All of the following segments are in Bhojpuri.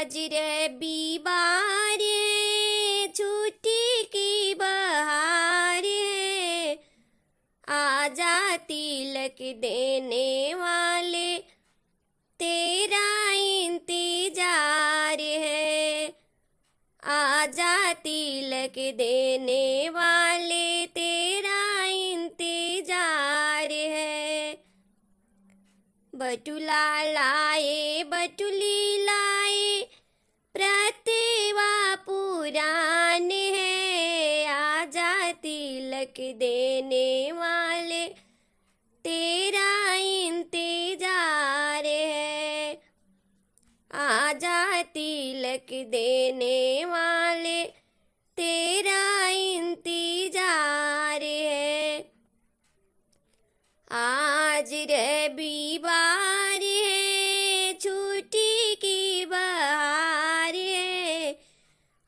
आज रविवार है, छुट्टी की बहार है, आजा तिलक देने वाले तेरा इंतजार है। आजा तिलक देने वाले तेरा इंतजार है। बटुला लाए बटुली लाए, प्रतिभा पुरान है, आजा तिलक देने वाले तेरा इंतजार है। आजा तिलक देने वाले तेरा इंतजार है। आज रविवार है, छुट्टी की बहार है,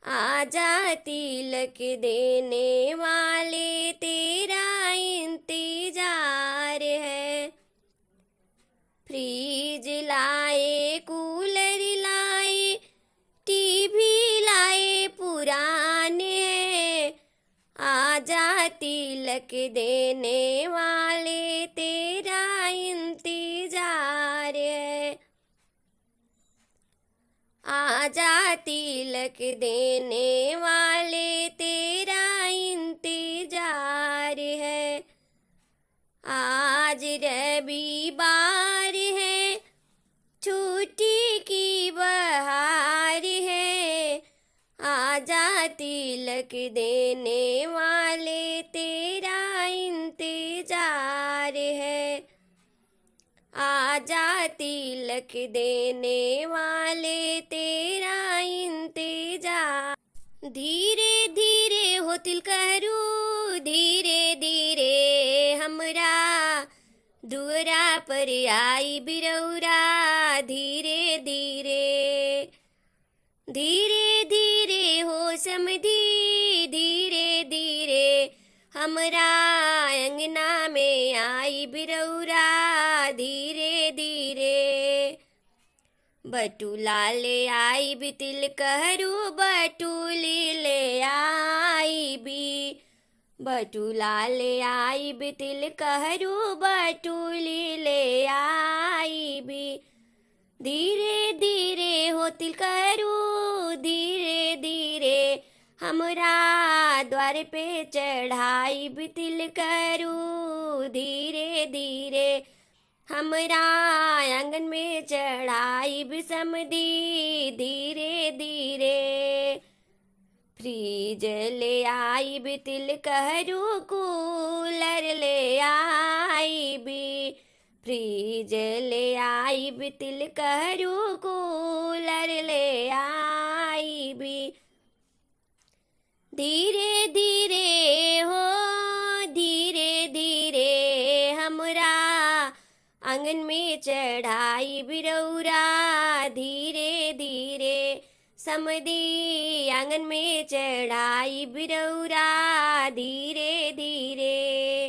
आजा तिलक देने वाले तेरा इंतजार है। फ्रिज लाए कूलर लाए, टीवी लाए पुराने है, आजा तिलक देने वाले तेरा इंतजार है। आजा तिलक देने वाले तेरा इंतजार है। आज रविवार है, छुट्टी की बहार है, आजा तिलक देने वाले तेरा इंतजार है। आजा तिलक देने वाले तेरा इंतजार। धीरे धीरे हो तिलकहरू, धीरे धीरे हमरा दुअरा पर आई बिरौरा, धीरे धीरे धीरे धीरे हो समधी, धीरे धीरे हमरा अंगना में आई बिरौरा, धीरे धीरे बटुला ले आई भी तिलकहरू, बटुली ले आई भी, बटुला ले आई भी तिलकहरू, बटुली ले आई भी। धीरे धीरे हो तिलकहरू, धीरे धीरे हमरा द्वार पे चढ़ाई भी तिलकहरू, धीरे धीरे हमरा आंगन में चढ़ाई भी समधी, धीरे धीरे फ्रिज ले आई भी तिलकहरू, कूलर ले आई भी, फ्रिज ले आई भी तिलकहरू, कूलर ले आई भी। धीरे धीरे हो धीरे धीरे हमरा आंगन में चढ़ाई बिरौरा, धीरे धीरे समधी आंगन में चढ़ाई बिरौरा, धीरे धीरे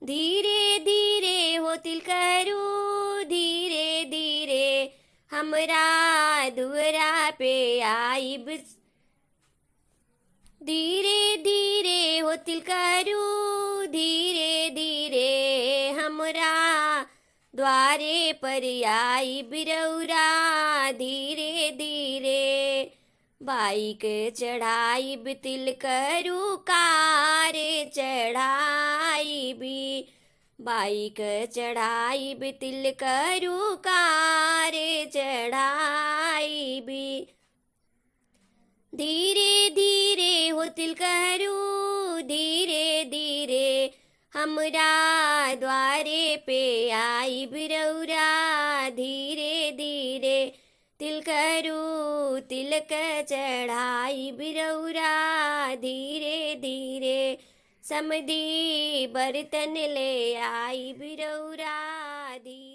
धीरे धीरे हो तिलकहरू, धीरे धीरे हमरा दुअरा पे आई धीरे धीरे हो तिलकहरू, धीरे धीरे हमरा द्वारे पर आई बिरौरा, धीरे धीरे बाइक चढ़ाई भी तिलकहरू, कार चढ़ाई भी, बाइक चढ़ाई भी तिलकहरू, कार चढ़ाई भी। धीरे धीरे हो तिलकहरू, धीरे धीरे हमरा द्वारे पे आई बिरौरा, धीरे धीरे तिलकहरू तिलक चढ़ाई बिरौरा, धीरे धीरे समधी बर्तन ले आई बिरौरा, धीरे